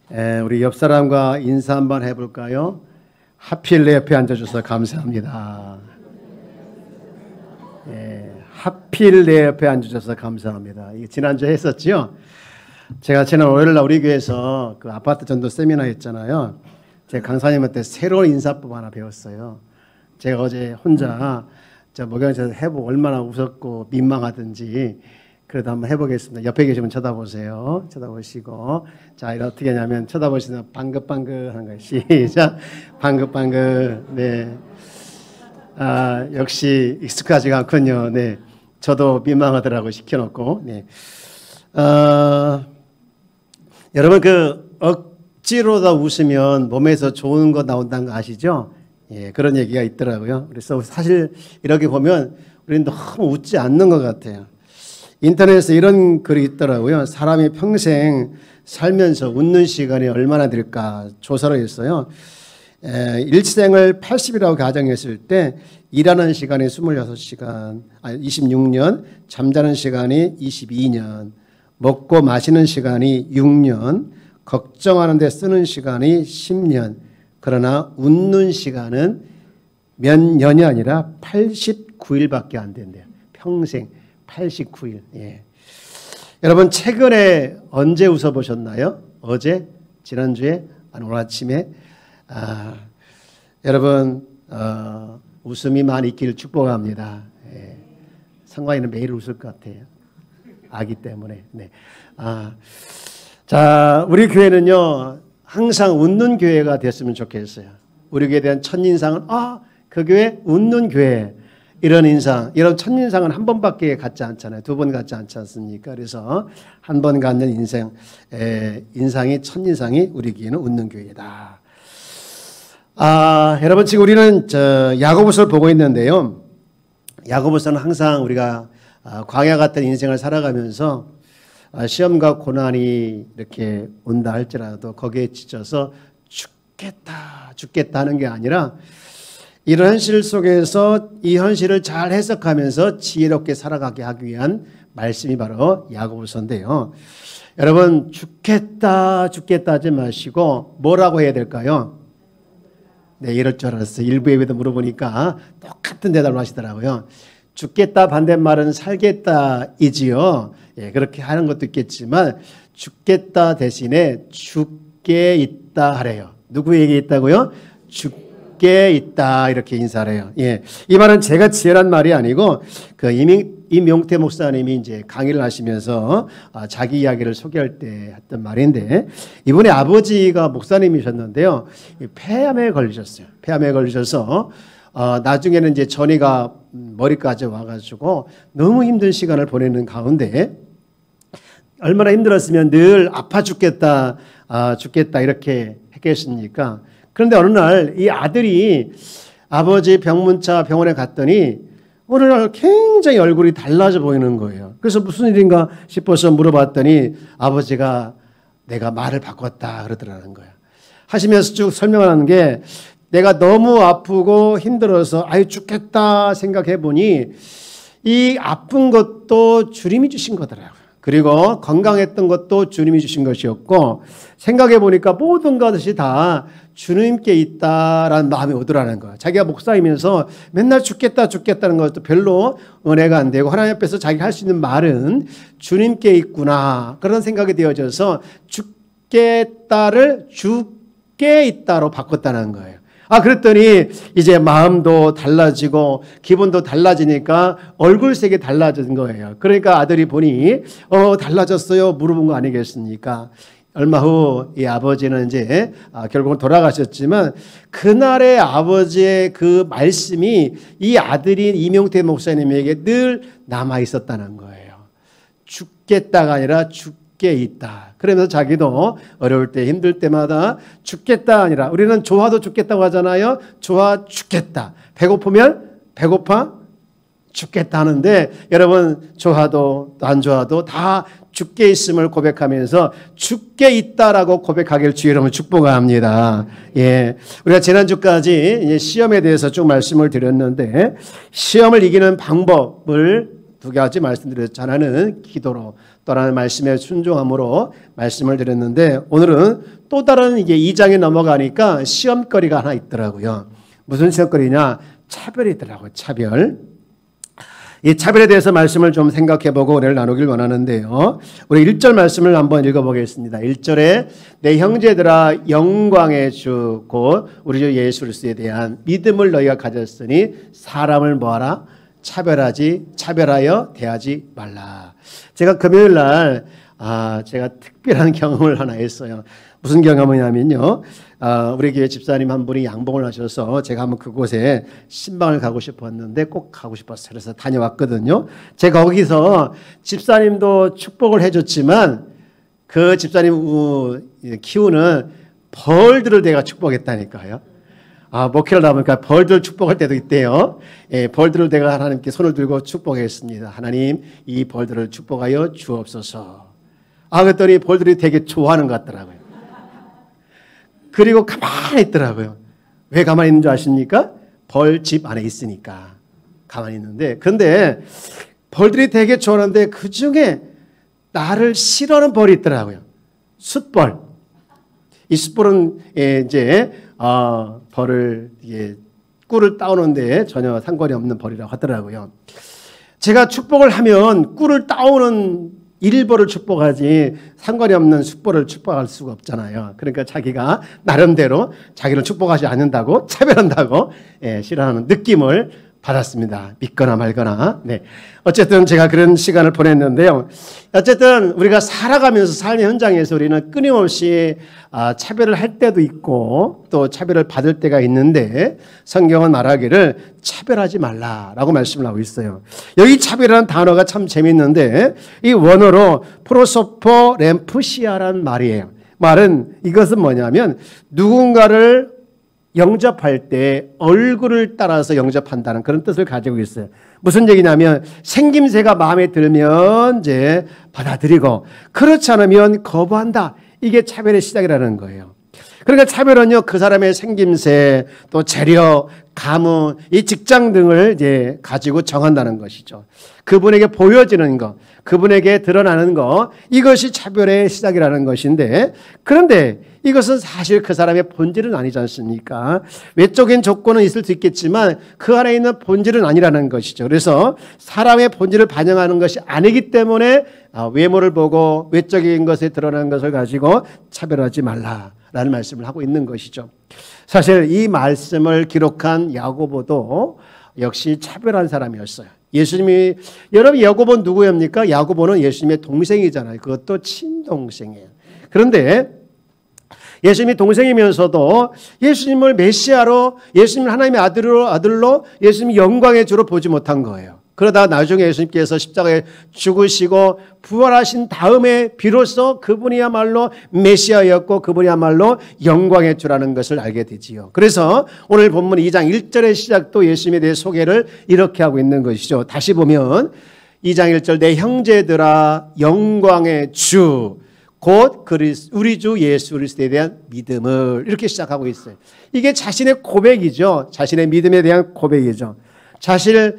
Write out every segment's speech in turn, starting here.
우리 옆 사람과 인사 한번 해볼까요? 하필 내 옆에 앉아줘서 감사합니다. 하필 내 옆에 앉아줘서 감사합니다. 이게 지난주에 했었죠? 제가 지난 월요일날 우리 교회에서 그 아파트 전도 세미나 했잖아요. 제가 강사님한테 새로운 인사법 하나 배웠어요. 제가 어제 혼자 목양에서 해보고 얼마나 웃었고 민망하든지 그래도 한번 해보겠습니다. 옆에 계시면 쳐다보세요. 쳐다보시고 자, 이거 어떻게 하냐면 쳐다보시면 방긋방긋 하는 거예요. 시작. 방긋방긋. 네. 아, 역시 익숙하지가 않군요. 네. 저도 민망하더라고 시켜놓고. 네. 여러분 그 억지로다 웃으면 몸에서 좋은 거 나온다는 거 아시죠? 예, 그런 얘기가 있더라고요. 그래서 사실 이렇게 보면 우리는 너무 웃지 않는 것 같아요. 인터넷에 이런 글이 있더라고요. 사람이 평생 살면서 웃는 시간이 얼마나 될까 조사를 했어요. 일생을 80이라고 가정했을 때 일하는 시간이 26시간, 26년, 잠자는 시간이 22년, 먹고 마시는 시간이 6년, 걱정하는 데 쓰는 시간이 10년, 그러나 웃는 시간은 몇 년이 아니라 89일밖에 안 된대요. 평생 89일. 예. 여러분 최근에 언제 웃어보셨나요? 어제? 지난주에? 오늘 아침에? 여러분 웃음이 많이 있기를 축복합니다. 예. 성관이는 매일 웃을 것 같아요. 아기 때문에. 네. 자, 우리 교회는요 항상 웃는 교회가 됐으면 좋겠어요. 우리 교회에 대한 첫인상은 그 교회 웃는 교회. 이런 인상, 이런 첫인상은 한 번밖에 갖지 않잖아요. 두 번 갖지 않지 않습니까? 그래서 한 번 갖는 인상이 첫인상이 우리 교회는 웃는 교회다. 여러분 지금 우리는 야고보서를 보고 있는데요. 야고보서는 항상 우리가 광야 같은 인생을 살아가면서 시험과 고난이 이렇게 온다 할지라도 거기에 지쳐서 죽겠다 하는 게 아니라 이런 현실 속에서 이 현실을 잘 해석하면서 지혜롭게 살아가게 하기 위한 말씀이 바로 야고보서인데요. 여러분 죽겠다 하지 마시고 뭐라고 해야 될까요? 네, 이럴 줄 알았어요. 일부 예배도 물어보니까 똑같은 대답을 하시더라고요. 죽겠다 반대말은 살겠다이지요. 예, 그렇게 하는 것도 있겠지만 죽겠다 대신에 죽게 있다 하래요. 누구에게 있다고요? 죽게 있다 이렇게 인사를 해요. 예, 이 말은 제가 지어낸 말이 아니고 그 임용태 목사님이 이제 강의를 하시면서 자기 이야기를 소개할 때 했던 말인데 이분의 아버지가 목사님이셨는데요. 폐암에 걸리셨어요. 폐암에 걸리셔서 나중에는 이제 전이가 머리까지 와가지고 너무 힘든 시간을 보내는 가운데 얼마나 힘들었으면 늘 아파 죽겠다 이렇게 했겠습니까? 그런데 어느 날 이 아들이 아버지 병문차 병원에 갔더니 어느 날 굉장히 얼굴이 달라져 보이는 거예요. 그래서 무슨 일인가 싶어서 물어봤더니 아버지가 내가 말을 바꿨다 그러더라는 거예요. 하시면서 쭉 설명하는 게 내가 너무 아프고 힘들어서 죽겠다 생각해 보니 이 아픈 것도 주님이 주신 거더라고요. 그리고 건강했던 것도 주님이 주신 것이었고 생각해 보니까 모든 것이 다 주님께 있다라는 마음이 오더라는 거예요. 자기가 목사이면서 맨날 죽겠다는 것도 별로 은혜가 안 되고 하나님 앞에서 자기가 할 수 있는 말은 주님께 있구나 그런 생각이 되어져서 죽겠다를 죽게 있다로 바꿨다는 거예요. 그랬더니 이제 마음도 달라지고 기분도 달라지니까 얼굴색이 달라진 거예요. 그러니까 아들이 보니 달라졌어요 물어본 거 아니겠습니까? 얼마 후 이 아버지는 이제 결국은 돌아가셨지만 그날의 아버지의 그 말씀이 이 아들인 이명태 목사님에게 늘 남아 있었다는 거예요. 죽겠다가 아니라 죽게 있다. 그러면서 자기도 어려울 때 힘들 때마다 죽겠다 아니라 우리는 좋아도 죽겠다고 하잖아요. 좋아 죽겠다. 배고프면 배고파 죽겠다 하는데 여러분 좋아도 안 좋아도 다 죽게 있음을 고백하면서 죽게 있다라고 고백하기를 주의 이름으로 축복합니다. 예, 우리가 지난주까지 이제 시험에 대해서 쭉 말씀을 드렸는데 시험을 이기는 방법을 두 가지 말씀드렸죠. 하나는 기도로 또라는 말씀에 순종함으로 말씀을 드렸는데, 오늘은 또 다른 이게 2장에 넘어가니까 시험거리가 하나 있더라고요. 무슨 시험거리냐? 차별이더라고요. 차별. 이 차별에 대해서 말씀을 좀 생각해보고 오늘 나누길 원하는데요. 우리 1절 말씀을 한번 읽어보겠습니다. 1절에 내 형제들아 영광의 주 곧 우리 주 예수 그리스도에 대한 믿음을 너희가 가졌으니 사람을 뭐하라? 차별하여 대하지 말라. 제가 금요일 날 제가 특별한 경험을 하나 했어요. 무슨 경험이냐면요. 우리 교회 집사님 한 분이 양봉을 하셔서 제가 한번 그곳에 신방을 가고 싶었는데 꼭 가고 싶었어요. 그래서 다녀왔거든요. 제가 거기서 집사님도 축복을 해줬지만 그 집사님 키우는 벌들을 내가 축복했다니까요. 목회를 나오니까 벌들 축복할 때도 있대요. 예, 벌들을 내가 하나님께 손을 들고 축복했습니다. 하나님, 이 벌들을 축복하여 주옵소서. 그랬더니 벌들이 되게 좋아하는 것 같더라고요. 그리고 가만히 있더라고요. 왜 가만히 있는 줄 아십니까? 벌 집 안에 있으니까 가만히 있는데, 그런데 벌들이 되게 좋아하는데 그 중에 나를 싫어하는 벌이 있더라고요. 숯벌. 이 숯벌은 이제 벌을 꿀을 따오는데 전혀 상관이 없는 벌이라고 하더라고요. 제가 축복을 하면 꿀을 따오는 일벌을 축복하지 상관이 없는 숯벌을 축복할 수가 없잖아요. 그러니까 자기가 나름대로 자기를 축복하지 않는다고 차별한다고 싫어하는 느낌을 받았습니다. 믿거나 말거나. 네. 어쨌든 제가 그런 시간을 보냈는데요. 어쨌든 우리가 살아가면서 삶의 현장에서 우리는 끊임없이 차별을 할 때도 있고 또 차별을 받을 때가 있는데, 성경은 말하기를 차별하지 말라라고 말씀을 하고 있어요. 여기 차별이라는 단어가 참 재밌는데, 이 원어로 프로소포 램푸시아라는 말이에요. 말은 이것은 뭐냐면 누군가를 영접할 때 얼굴을 따라서 영접한다는 그런 뜻을 가지고 있어요. 무슨 얘기냐면 생김새가 마음에 들면 이제 받아들이고, 그렇지 않으면 거부한다. 이게 차별의 시작이라는 거예요. 그러니까 차별은요, 그 사람의 생김새, 또 재력, 가문, 이 직장 등을 이제 가지고 정한다는 것이죠. 그분에게 보여지는 것, 그분에게 드러나는 것, 이것이 차별의 시작이라는 것인데, 그런데 이것은 사실 그 사람의 본질은 아니지 않습니까? 외적인 조건은 있을 수 있겠지만 그 안에 있는 본질은 아니라는 것이죠. 그래서 사람의 본질을 반영하는 것이 아니기 때문에 외모를 보고 외적인 것에 드러나는 것을 가지고 차별하지 말라라는 말씀을 하고 있는 것이죠. 사실 이 말씀을 기록한 야고보도 역시 차별한 사람이었어요. 예수님이, 여러분 야고보는 누구입니까? 야고보는 예수님의 동생이잖아요. 그것도 친동생이에요. 그런데 예수님이 동생이면서도 예수님을 메시아로, 예수님을 하나님의 아들로 예수님이 영광의 주로 보지 못한 거예요. 그러다 나중에 예수님께서 십자가에 죽으시고 부활하신 다음에 비로소 그분이야말로 메시아였고 그분이야말로 영광의 주라는 것을 알게 되지요. 그래서 오늘 본문 2장 1절의 시작도 예수님에 대해 소개를 이렇게 하고 있는 것이죠. 다시 보면 2장 1절 내 형제들아 영광의 주 곧 우리 주 예수 그리스도에 대한 믿음을, 이렇게 시작하고 있어요. 이게 자신의 고백이죠. 자신의 믿음에 대한 고백이죠. 사실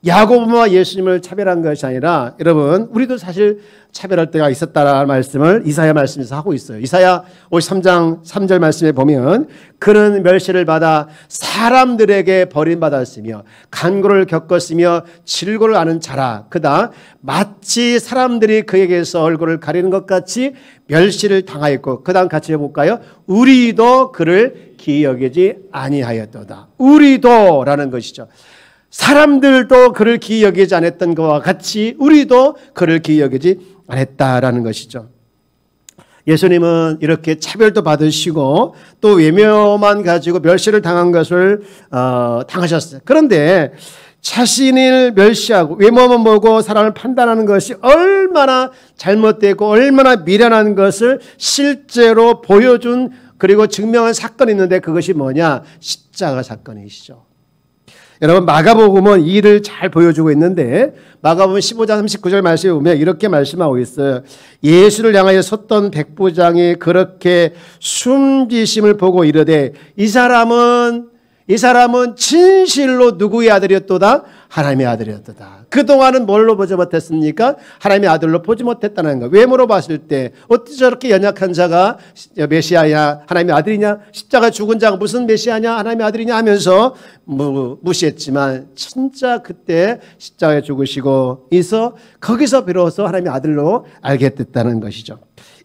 야고보와 예수님을 차별한 것이 아니라, 여러분 우리도 사실 차별할 때가 있었다라는 말씀을 이사야 말씀에서 하고 있어요. 이사야 53장 3절 말씀에 보면 그는 멸시를 받아 사람들에게 버림받았으며 간고를 겪었으며 질고를 아는 자라. 그다 마치 사람들이 그에게서 얼굴을 가리는 것 같이 멸시를 당하였고, 그 다음 같이 해볼까요? 우리도 그를 기여기지 아니하였도다. 우리도 라는 것이죠. 사람들도 그를 기이 여기지 않았던 것과 같이 우리도 그를 기이 여기지 않았다라는 것이죠. 예수님은 이렇게 차별도 받으시고 또 외모만 가지고 멸시를 당한 것을 당하셨어요. 그런데 자신을 멸시하고 외모만 보고 사람을 판단하는 것이 얼마나 잘못되고 얼마나 미련한 것을 실제로 보여준, 그리고 증명한 사건이 있는데 그것이 뭐냐? 십자가 사건이시죠. 여러분 마가복음은 이 일을 잘 보여주고 있는데 마가복음 15장 39절 말씀에 보면 이렇게 말씀하고 있어요. 예수를 향하여 섰던 백부장이 그렇게 숨지심을 보고 이르되 이 사람은 진실로 누구의 아들이었도다? 하나님의 아들이었다. 그동안은 뭘로 보지 못했습니까? 하나님의 아들로 보지 못했다는 거. 외모로 봤을 때 어떻게 저렇게 연약한 자가 메시아야, 하나님의 아들이냐, 십자가 죽은 자가 무슨 메시아냐, 하나님의 아들이냐 하면서 무시했지만 진짜 그때 십자가에 죽으시고 있어 거기서 비로소 하나님의 아들로 알게 됐다는 것이죠.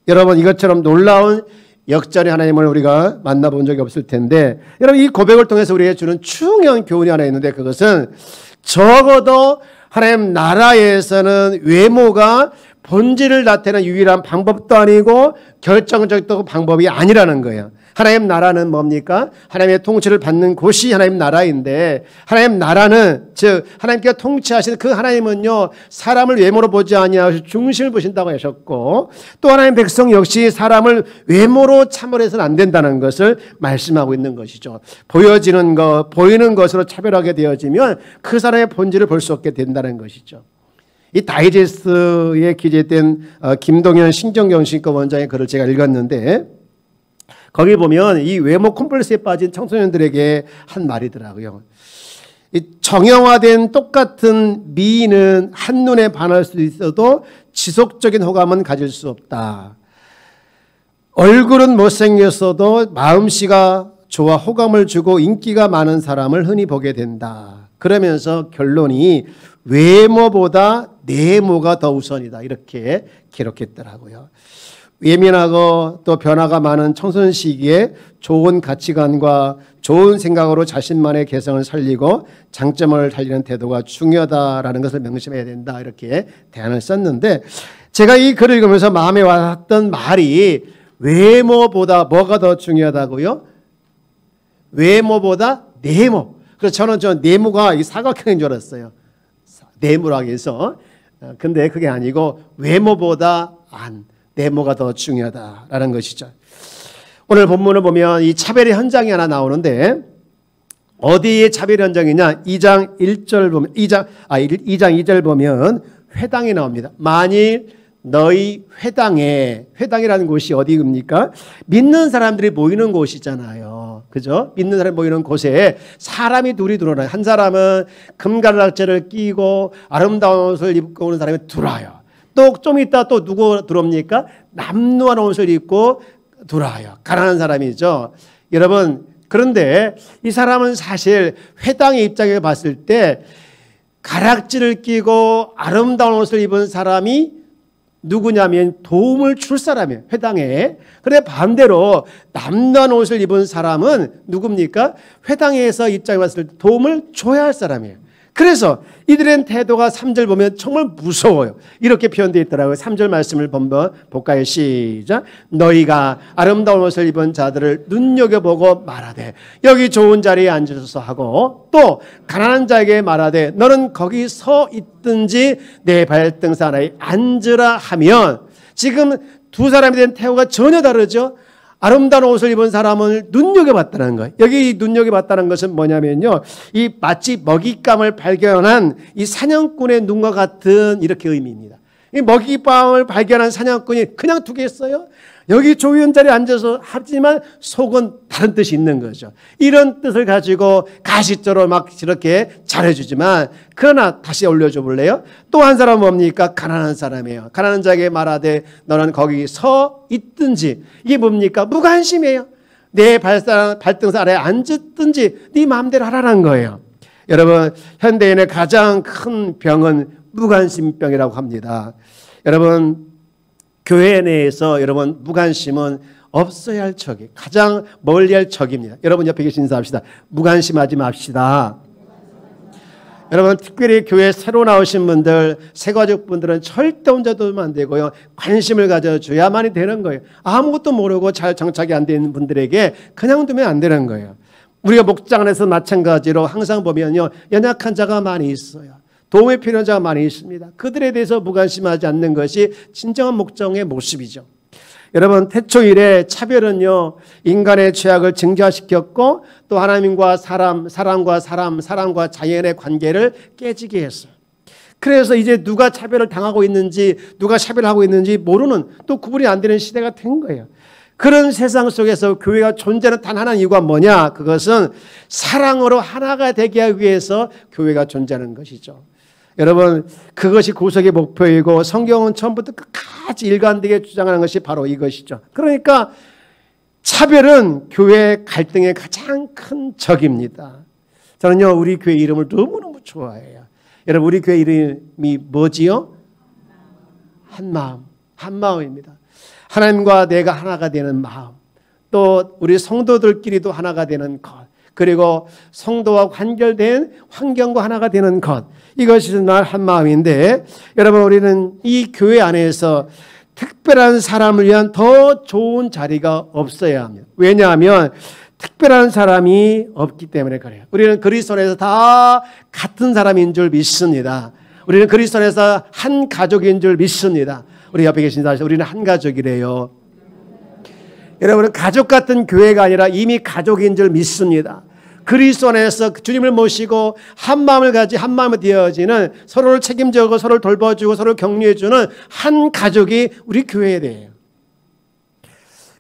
여러분, 이것처럼 놀라운 역전의 하나님을 우리가 만나본 적이 없을 텐데, 여러분, 이 고백을 통해서 우리에게 주는 중요한 교훈이 하나 있는데, 그것은 적어도 하나님 나라에서는 외모가 본질을 나타내는 유일한 방법도 아니고 결정적인 방법이 아니라는 거예요. 하나님 나라는 뭡니까? 하나님의 통치를 받는 곳이 하나님 나라인데, 하나님 나라는, 즉 하나님께서 통치하시는 그 하나님은요, 사람을 외모로 보지 아니하시고 중심을 보신다고 하셨고, 또 하나님 백성 역시 사람을 외모로 참으해서는 안 된다는 것을 말씀하고 있는 것이죠. 보여지는 것, 보이는 것으로 차별하게 되어지면 그 사람의 본질을 볼 수 없게 된다는 것이죠. 이 다이제스트에 기재된 김동현 신정경신과 원장의 글을 제가 읽었는데, 거기 보면 이 외모 콤플렉스에 빠진 청소년들에게 한 말이더라고요. 이 정형화된 똑같은 미인은 한눈에 반할 수 있어도 지속적인 호감은 가질 수 없다. 얼굴은 못생겼어도 마음씨가 좋아 호감을 주고 인기가 많은 사람을 흔히 보게 된다. 그러면서 결론이 외모보다 내모가 더 우선이다. 이렇게 기록했더라고요. 예민하고 또 변화가 많은 청소년 시기에 좋은 가치관과 좋은 생각으로 자신만의 개성을 살리고 장점을 살리는 태도가 중요하다라는 것을 명심해야 된다. 이렇게 대안을 썼는데, 제가 이 글을 읽으면서 마음에 왔던 말이 외모보다 뭐가 더 중요하다고요? 외모보다 내모. 그래서 저는 저 내모가 이 사각형인 줄 알았어요. 내모라고 해서. 근데 그게 아니고 외모보다 내모가 더 중요하다라는 것이죠. 오늘 본문을 보면 이 차별의 현장이 하나 나오는데, 어디에 차별 현장이냐? 2장 1절 보면 2장 2절 보면 회당이 나옵니다. 만일 너희 회당이라는 곳이 어디입니까? 믿는 사람들이 모이는 곳이잖아요. 그죠? 믿는 사람이 모이는 곳에 사람이 둘이 들어와요. 한 사람은 금가락지를 끼고 아름다운 옷을 입고 오는 사람이 들어와요. 또 좀 있다 또 누구 들어옵니까? 남루한 옷을 입고 들어와요. 가난한 사람이죠. 여러분, 그런데 이 사람은 사실 회당의 입장에 봤을 때 가락지를 끼고 아름다운 옷을 입은 사람이 누구냐면 도움을 줄 사람이에요. 회당에. 그런데 반대로 남루한 옷을 입은 사람은 누굽니까? 회당에서 입장에 봤을 때 도움을 줘야 할 사람이에요. 그래서 이들의 태도가 3절 보면 정말 무서워요. 이렇게 표현되어 있더라고요. 3절 말씀을 한번 볼까요? 시작. 너희가 아름다운 옷을 입은 자들을 눈여겨보고 말하되 여기 좋은 자리에 앉으소서 하고, 또 가난한 자에게 말하되 너는 거기 서 있든지 내 발등상 하나에 앉으라 하면, 지금 두 사람에 대한 태도가 전혀 다르죠. 아름다운 옷을 입은 사람을 눈여겨봤다는 거예요. 여기 눈여겨봤다는 것은 뭐냐면요, 이 마치 먹잇감을 발견한 이 사냥꾼의 눈과 같은 이렇게 의미입니다. 이 먹잇감을 발견한 사냥꾼이 그냥 두겠어요? 여기 좋은 자리에 앉아서 하지만 속은 다른 뜻이 있는 거죠. 이런 뜻을 가지고 가시적으로 막 이렇게 잘해주지만, 그러나 다시 올려줘 볼래요? 또 한 사람은 뭡니까? 가난한 사람이에요. 가난한 자에게 말하되 너는 거기 서 있든지. 이게 뭡니까? 무관심이에요. 내 발등상 아래에 앉았든지 네 마음대로 하라는 거예요. 여러분, 현대인의 가장 큰 병은 무관심병이라고 합니다. 여러분, 교회 내에서 여러분 무관심은 없어야 할 적이, 가장 멀리 할 적입니다. 여러분 옆에 계신 인사합시다. 무관심하지 맙시다. 여러분, 특별히 교회 새로 나오신 분들, 새가족분들은 절대 혼자 두면 안 되고요. 관심을 가져줘야만이 되는 거예요. 아무것도 모르고 잘 정착이 안 되는 분들에게 그냥 두면 안 되는 거예요. 우리가 목장 안에서 마찬가지로 항상 보면요, 연약한 자가 많이 있어요. 도움이 필요한 자가 많이 있습니다. 그들에 대해서 무관심하지 않는 것이 진정한 목장의 모습이죠. 여러분, 태초 이래 차별은요, 인간의 죄악을 증가시켰고, 또 하나님과 사람과 자연의 관계를 깨지게 했어요. 그래서 이제 누가 차별을 당하고 있는지, 누가 차별하고 있는지 모르는, 또 구분이 안 되는 시대가 된 거예요. 그런 세상 속에서 교회가 존재하는 단 하나의 이유가 뭐냐? 그것은 사랑으로 하나가 되게 하기 위해서 교회가 존재하는 것이죠. 여러분, 그것이 구속의 목표이고 성경은 처음부터 끝까지 일관되게 주장하는 것이 바로 이것이죠. 그러니까 차별은 교회 갈등의 가장 큰 적입니다. 저는요, 우리 교회 이름을 너무너무 좋아해요. 여러분, 우리 교회 이름이 뭐지요? 한마음, 한마음입니다. 하나님과 내가 하나가 되는 마음, 또 우리 성도들끼리도 하나가 되는 것, 그리고 성도와 관결된 환경과 하나가 되는 것, 이것이 정말 한마음인데, 여러분, 우리는 이 교회 안에서 특별한 사람을 위한 더 좋은 자리가 없어야 합니다. 왜냐하면 특별한 사람이 없기 때문에 그래요. 우리는 그리스도 안에서 다 같은 사람인 줄 믿습니다. 우리는 그리스도 안에서 한 가족인 줄 믿습니다. 우리 옆에 계신 사실 우리는 한 가족이래요. 여러분은 가족 같은 교회가 아니라 이미 가족인 줄 믿습니다. 그리스도 안에서 주님을 모시고 한 마음을 가지 한 마음이 되어지는, 서로를 책임져고 서로를 돌봐주고 서로를 격려해주는 한 가족이 우리 교회에 대해요.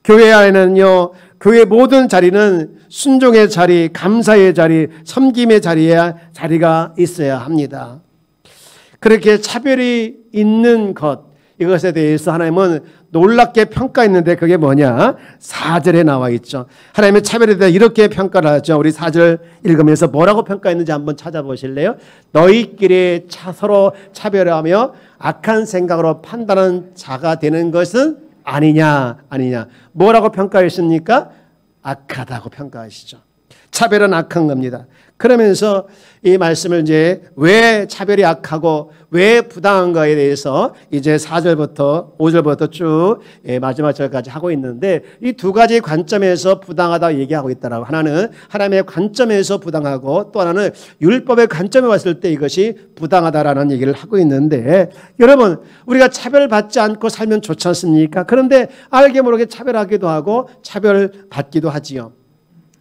교회 안에는요, 교회 모든 자리는 순종의 자리, 감사의 자리, 섬김의 자리가 있어야 합니다. 그렇게 차별이 있는 것, 이것에 대해서 하나님은 놀랍게 평가했는데 그게 뭐냐? 4절에 나와 있죠. 하나님의 차별에 대해 이렇게 평가를 하죠. 우리 4절 읽으면서 뭐라고 평가했는지 한번 찾아보실래요? 너희끼리 서로 차별하며 악한 생각으로 판단하는 자가 되는 것은 아니냐. 뭐라고 평가했습니까? 악하다고 평가하시죠. 차별은 악한 겁니다. 그러면서 이 말씀을 이제 왜 차별이 악하고 왜 부당한가에 대해서 이제 4절부터 5절부터 쭉 마지막 절까지 하고 있는데, 이 두 가지 관점에서 부당하다고 얘기하고 있다라고. 하나는 하나님의 관점에서 부당하고, 또 하나는 율법의 관점에 왔을 때 이것이 부당하다라는 얘기를 하고 있는데, 여러분, 우리가 차별받지 않고 살면 좋지 않습니까? 그런데 알게 모르게 차별하기도 하고 차별받기도 하지요.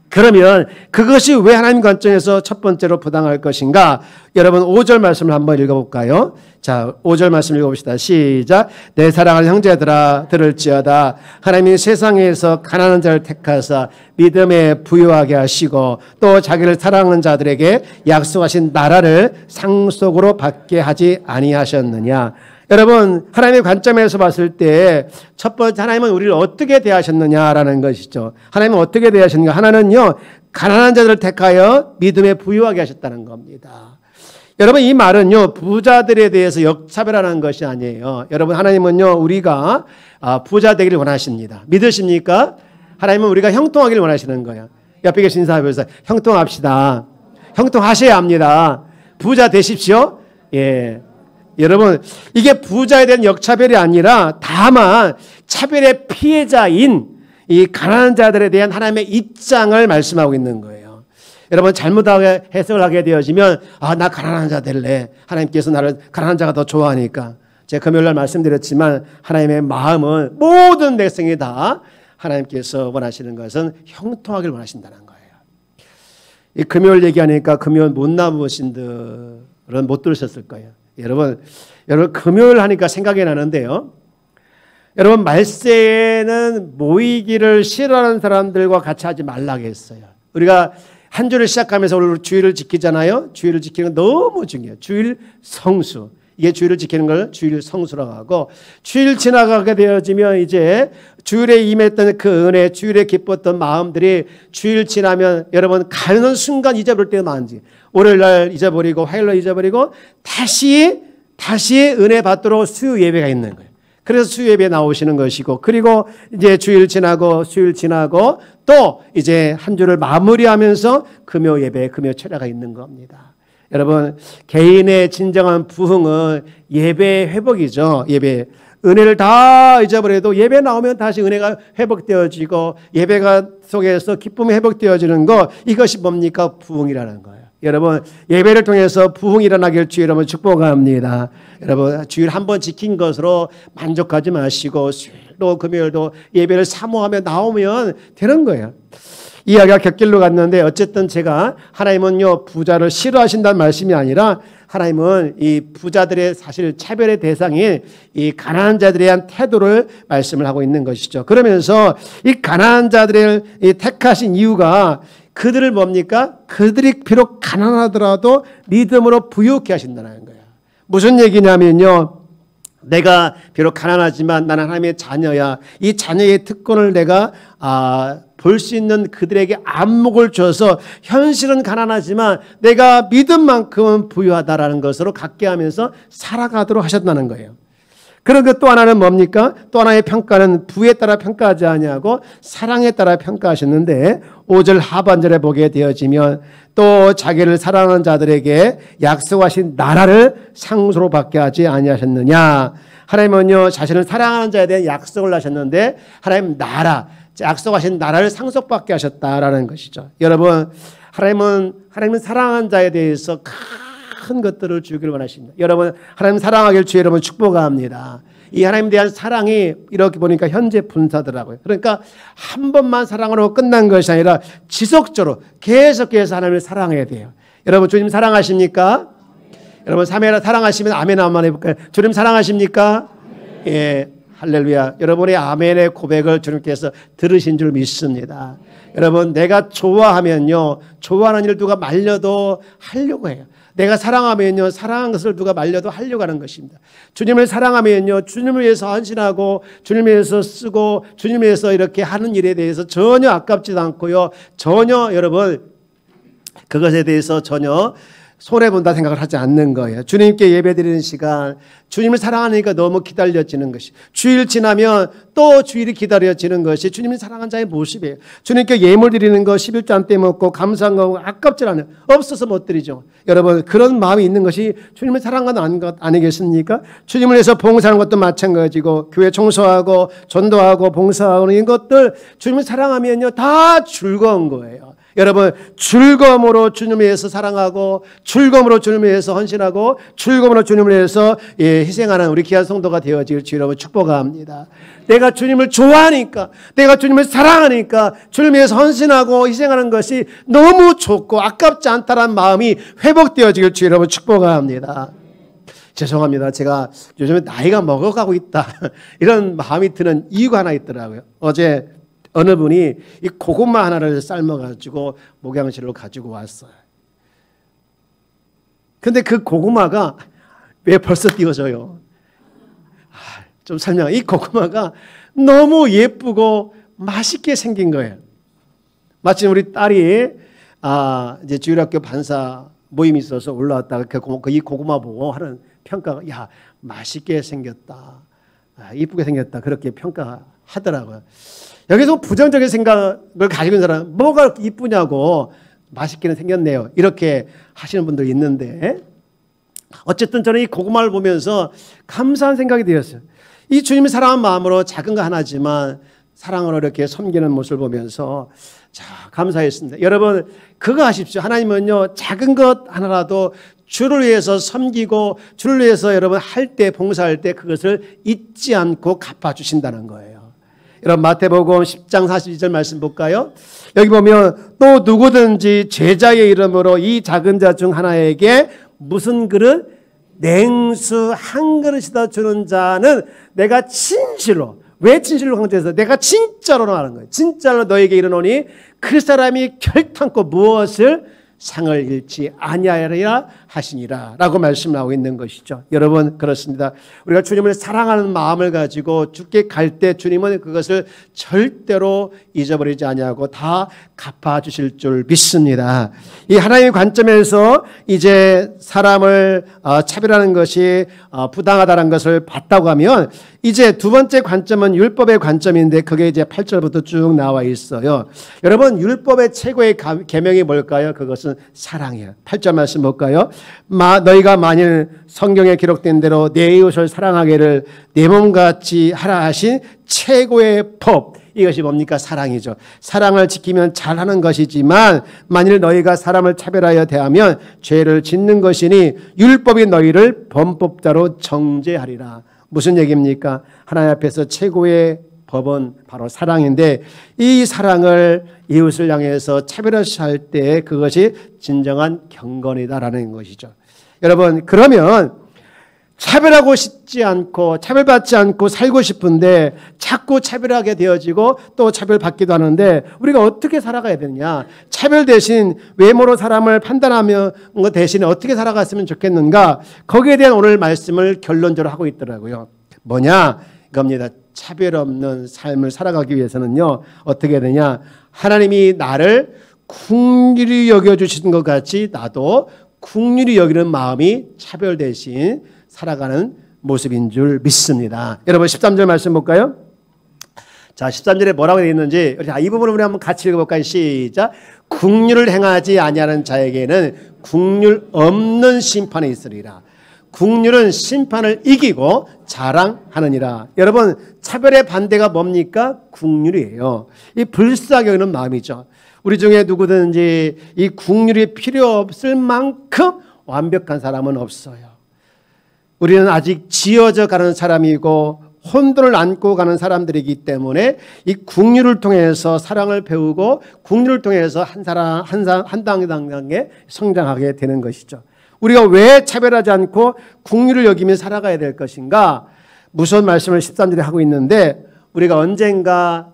그러면 그것이 왜 하나님 관점에서 첫 번째로 부당할 것인가? 여러분 5절 말씀을 한번 읽어볼까요? 자, 5절 말씀 읽어봅시다. 시작. 내 사랑하는 형제들아 들을지어다. 하나님이 세상에서 가난한 자를 택하사 믿음에 부유하게 하시고 또 자기를 사랑하는 자들에게 약속하신 나라를 상속으로 받게 하지 아니하셨느냐. 여러분, 하나님의 관점에서 봤을 때 첫 번째, 하나님은 우리를 어떻게 대하셨느냐라는 것이죠. 하나님은 어떻게 대하셨는가? 하나는요, 가난한 자들을 택하여 믿음에 부유하게 하셨다는 겁니다. 여러분, 이 말은요, 부자들에 대해서 역차별하는 것이 아니에요. 여러분, 하나님은요, 우리가 부자 되기를 원하십니다. 믿으십니까? 하나님은 우리가 형통하기를 원하시는 거예요. 옆에 계신 사람에서 형통합시다. 형통하셔야 합니다. 부자 되십시오. 예. 여러분, 이게 부자에 대한 역차별이 아니라 다만 차별의 피해자인 이 가난한 자들에 대한 하나님의 입장을 말씀하고 있는 거예요. 여러분, 잘못하게 해석을 하게 되어지면 나 가난한 자 될래. 하나님께서 나를 가난한 자가 더 좋아하니까. 제가 금요일날 말씀드렸지만 하나님의 마음은 모든 백성이 다 하나님께서 원하시는 것은 형통하기를 원하신다는 거예요. 이 금요일 얘기하니까 금요일 못 나무신 분들은 못 들으셨을 거예요. 여러분 금요일 하니까 생각이 나는데요. 여러분, 말세에는 모이기를 싫어하는 사람들과 같이 하지 말라고 했어요. 우리가 한 주를 시작하면서 오늘 주일을 지키잖아요. 주일을 지키는 건 너무 중요해요. 주일 성수. 이게 주일을 지키는 걸 주일 성수라고 하고, 주일 지나가게 되어지면 이제 주일에 임했던 그 은혜, 주일에 기뻤던 마음들이 주일 지나면 여러분 가는 순간 잊어버릴 때가 많지. 월요일날 잊어버리고 화요일날 잊어버리고 다시 은혜 받도록 수요 예배가 있는 거예요. 그래서 수요 예배에 나오시는 것이고, 그리고 이제 주일 지나고 수요일 지나고 또 이제 한 주를 마무리하면서 금요 예배, 금요 철야가 있는 겁니다. 여러분, 개인의 진정한 부흥은 예배 회복이죠. 예배. 은혜를 다 잊어버려도 예배 나오면 다시 은혜가 회복되어지고 예배가 속에서 기쁨이 회복되어지는 거, 이것이 뭡니까? 부흥이라는 거예요. 여러분, 예배를 통해서 부흥이 일어나길 주의 이름으로 축복합니다. 여러분, 주일 한 번 지킨 것으로 만족하지 마시고 또 금요일도 예배를 사모하며 나오면 되는 거예요. 이야기가 곁길로 갔는데 어쨌든 제가 하나님은요 부자를 싫어하신다는 말씀이 아니라 하나님은 이 부자들의 사실 차별의 대상인 이 가난한 자들에 대한 태도를 말씀을 하고 있는 것이죠. 그러면서 이 가난한 자들을 택하신 이유가 그들을 뭡니까? 그들이 비록 가난하더라도 믿음으로 부유케 하신다는 거예요. 무슨 얘기냐면요. 내가 비록 가난하지만 나는 하나님의 자녀야. 이 자녀의 특권을 내가 볼 수 있는 그들에게 안목을 줘서 현실은 가난하지만 내가 믿음만큼은 부유하다라는 것으로 갖게 하면서 살아가도록 하셨다는 거예요. 그리고 또 하나는 뭡니까? 또 하나의 평가는 부에 따라 평가하지 아니하고 사랑에 따라 평가하셨는데 5절 하반절에 보게 되어지면 또 자기를 사랑하는 자들에게 약속하신 나라를 상속으로 받게 하지 아니하셨느냐. 하나님은요 자신을 사랑하는 자에 대한 약속을 하셨는데 하나님 나라, 약속하신 나라를 상속받게 하셨다라는 것이죠. 여러분 하나님은 사랑하는 자에 대해서 큰 것들을 주기를 원하십니다. 여러분 하나님 사랑하길 주의 여러분 축복합니다. 이 하나님에 대한 사랑이 이렇게 보니까 현재 분사더라고요. 그러니까 한 번만 사랑으로 끝난 것이 아니라 지속적으로 계속해서 하나님을 사랑해야 돼요. 여러분 주님 사랑하십니까? 여러분 사랑하시면 아멘 한번 해볼까요? 주님 사랑하십니까? 예, 할렐루야. 여러분의 아멘의 고백을 주님께서 들으신 줄 믿습니다. 여러분 내가 좋아하면요 좋아하는 일 누가 말려도 하려고 해요. 내가 사랑하면요 사랑한 것을 누가 말려도 하려고 하는 것입니다. 주님을 사랑하면요 주님을 위해서 헌신하고 주님을 위해서 쓰고 주님을 위해서 이렇게 하는 일에 대해서 전혀 아깝지도 않고요 전혀 여러분 그것에 대해서 전혀 손해본다 생각을 하지 않는 거예요. 주님께 예배드리는 시간 주님을 사랑하니까 너무 기다려지는 것이 주일 지나면 또 주일이 기다려지는 것이 주님을 사랑한 자의 모습이에요. 주님께 예물 드리는 거 11조 안 떼먹고 감사한 거 아깝지 않아요. 없어서 못 드리죠. 여러분 그런 마음이 있는 것이 주님을 사랑하는 것 아니겠습니까? 주님을 위해서 봉사하는 것도 마찬가지고 교회 청소하고 전도하고 봉사하고 이런 것들 주님을 사랑하면요 다 즐거운 거예요. 여러분 즐거움으로 주님을 위해서 사랑하고 즐거움으로 주님을 위해서 헌신하고 즐거움으로 주님을 위해서 희생하는 우리 귀한 성도가 되어질 주 여러분 축복합니다. 내가 주님을 좋아하니까 내가 주님을 사랑하니까 주님을 위해서 헌신하고 희생하는 것이 너무 좋고 아깝지 않다는 마음이 회복되어질 주 여러분 축복합니다. 죄송합니다. 제가 요즘에 나이가 먹어가고 있다 이런 마음이 드는 이유가 하나 있더라고요. 어제 어느 분이 이 고구마 하나를 삶아가지고 목양실로 가지고 왔어요. 근데 그 고구마가 왜 벌써 띄워져요? 좀 설명. 이 고구마가 너무 예쁘고 맛있게 생긴 거예요. 마침 우리 딸이 이제 주일학교 반사 모임이 있어서 올라왔다가 이 고구마 보고 하는 평가가 야 맛있게 생겼다, 이쁘게 생겼다 그렇게 평가하더라고요. 여기서 부정적인 생각을 가지고 있는 사람은 뭐가 이쁘냐고 맛있게는 생겼네요 이렇게 하시는 분들이 있는데 어쨌든 저는 이 고구마를 보면서 감사한 생각이 들었어요. 이 주님을 사랑하는 마음으로 작은 거 하나지만 사랑으로 이렇게 섬기는 모습을 보면서 감사했습니다. 여러분 그거 아십시오. 하나님은요 작은 것 하나라도 주를 위해서 섬기고 주를 위해서 여러분 할 때 봉사할 때 그것을 잊지 않고 갚아주신다는 거예요. 여러분 마태복음 10장 42절 말씀 볼까요? 여기 보면 또 누구든지 제자의 이름으로 이 작은 자 중 하나에게 무슨 그릇? 냉수 한 그릇이다 주는 자는 내가 진실로 왜 진실로 강조해서 내가 진짜로 하는 거예요. 진짜로 너에게 이르노니 그 사람이 결탄코 무엇을 상을 잃지 아니하리라 하시니라 라고 말씀하고 있는 것이죠. 여러분 그렇습니다. 우리가 주님을 사랑하는 마음을 가지고 주께 갈 때 주님은 그것을 절대로 잊어버리지 아니하고 다 갚아주실 줄 믿습니다. 이 하나님의 관점에서 이제 사람을 차별하는 것이 부당하다는 것을 봤다고 하면 이제 두 번째 관점은 율법의 관점인데 그게 이제 8절부터 쭉 나와 있어요. 여러분 율법의 최고의 계명이 뭘까요? 그것은 사랑이에요. 8절 말씀 볼까요? 너희가 만일 성경에 기록된 대로 내 이웃을 사랑하기를 내 몸같이 하라 하신 최고의 법 이것이 뭡니까? 사랑이죠. 사랑을 지키면 잘하는 것이지만 만일 너희가 사람을 차별하여 대하면 죄를 짓는 것이니 율법이 너희를 범법자로 정죄하리라. 무슨 얘기입니까? 하나님 앞에서 최고의 법은 바로 사랑인데 이 사랑을 이웃을 향해서 차별화할 때 그것이 진정한 경건이다라는 것이죠. 여러분, 그러면 차별하고 싶지 않고 차별받지 않고 살고 싶은데 자꾸 차별하게 되어지고 또 차별받기도 하는데 우리가 어떻게 살아가야 되느냐? 차별 대신 외모로 사람을 판단하며 것 대신에 어떻게 살아갔으면 좋겠는가? 거기에 대한 오늘 말씀을 결론적으로 하고 있더라고요. 뭐냐? 이겁니다. 차별 없는 삶을 살아가기 위해서는요, 어떻게 해야 되냐? 하나님이 나를 긍휼히 여겨주신 것 같이 나도 긍휼히 여기는 마음이 차별 대신 살아가는 모습인 줄 믿습니다. 여러분 13절 말씀 볼까요? 자, 13절에 뭐라고 되어 있는지 이 부분을 우리 한번 같이 읽어볼까요? 시작. 긍휼을 행하지 아니하는 자에게는 긍휼 없는 심판이 있으리라. 긍휼은 심판을 이기고 자랑하느니라. 여러분, 차별의 반대가 뭡니까? 긍휼이에요. 이 불쌍히 여기는 마음이죠. 우리 중에 누구든지 이 긍휼이 필요 없을 만큼 완벽한 사람은 없어요. 우리는 아직 지어져 가는 사람이고 혼돈을 안고 가는 사람들이기 때문에 이 긍휼을 통해서 사랑을 배우고 긍휼을 통해서 한 단계 성장하게 되는 것이죠. 우리가 왜 차별하지 않고 긍휼을 여기며 살아가야 될 것인가? 무서운 말씀을 13절에 하고 있는데 우리가 언젠가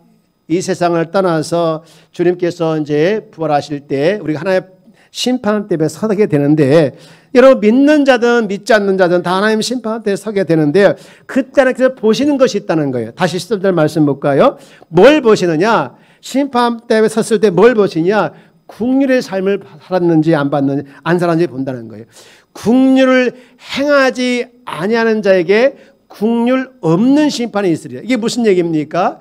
이 세상을 떠나서 주님께서 이제 부활하실 때 우리가 하나님의 심판 때문에 서게 되는데 여러분 믿는 자든 믿지 않는 자든 다 하나님 심판 때 서게 되는데 그때는 그래서 보시는 것이 있다는 거예요. 다시 13절 말씀 볼까요? 뭘 보시느냐? 심판 때문에 섰을 때 뭘 보시냐? 긍휼의 삶을 살았는지 안 받는지 안 살았는지 본다는 거예요. 긍휼을 행하지 아니하는 자에게 긍휼 없는 심판이 있으리라. 이게 무슨 얘기입니까?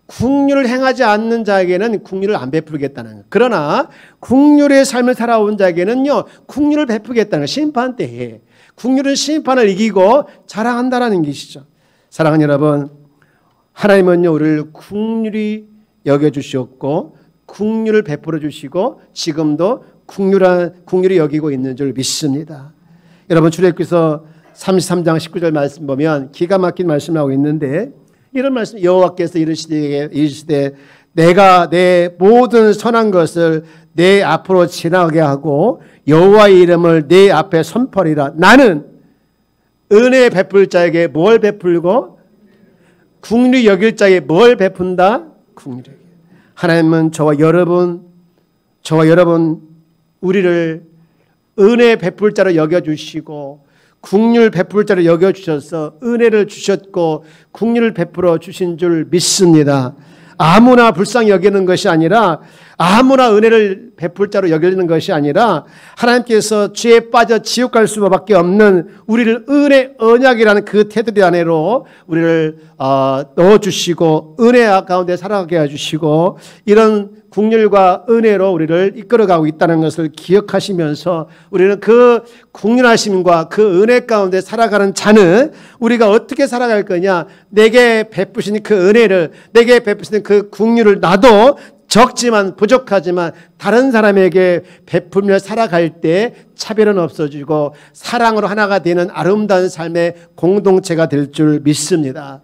긍휼을 행하지 않는 자에게는 긍휼을 안 베풀겠다는 거예요. 그러나 긍휼의 삶을 살아온 자에게는요, 긍휼을 베푸겠다는 거예요. 심판 때에. 긍휼은 심판을 이기고 자랑한다는 것이죠. 사랑하는 여러분, 하나님은요 우리를 긍휼히 여겨주셨고 긍휼을 베풀어 주시고 지금도 긍휼히 여기고 있는 줄 믿습니다. 여러분, 출애굽기서 33장 19절 말씀 보면 기가 막힌 말씀을 하고 있는데 이런 말씀, 여호와께서 이르시되 내가 내 모든 선한 것을 내 앞으로 지나가게 하고 여호와의 이름을 내 앞에 선포하리라. 나는 은혜 베풀 자에게 뭘 베풀고 긍휼히 여길 자에게 뭘 베푼다? 긍휼히. 하나님은 저와 여러분 우리를 은혜 베풀 자로 여겨주시고 긍휼 베풀 자로 여겨주셔서 은혜를 주셨고 긍휼을 베풀어 주신 줄 믿습니다. 아무나 불쌍히 여기는 것이 아니라 아무나 은혜를 베풀 자로 여기는 것이 아니라 하나님께서 죄에 빠져 지옥 갈 수밖에 없는 우리를 은혜 언약이라는 그 테두리 안으로 우리를 넣어주시고 은혜 가운데 살아가게 해주시고 이런 긍휼과 은혜로 우리를 이끌어가고 있다는 것을 기억하시면서 우리는 그 긍휼하심과 그 은혜 가운데 살아가는 자는 우리가 어떻게 살아갈 거냐? 내게 베푸신 그 은혜를, 내게 베푸신 그 긍휼을 나도 적지만 부족하지만 다른 사람에게 베풀며 살아갈 때 차별은 없어지고 사랑으로 하나가 되는 아름다운 삶의 공동체가 될 줄 믿습니다.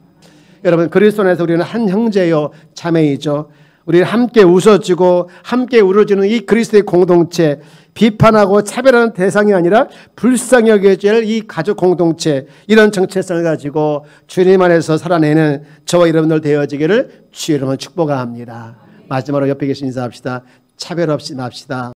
여러분, 그리스도 안에서 우리는 한 형제요 자매이죠. 우리는 함께 웃어주고 함께 울어주는 이 그리스도의 공동체, 비판하고 차별하는 대상이 아니라 불쌍히 여겨질 이 가족 공동체, 이런 정체성을 가지고 주님 안에서 살아내는 저와 여러분들 되어지기를 주의 이름으로 축복합니다. 마지막으로 옆에 계신 인사합시다. 차별 없이 맙시다.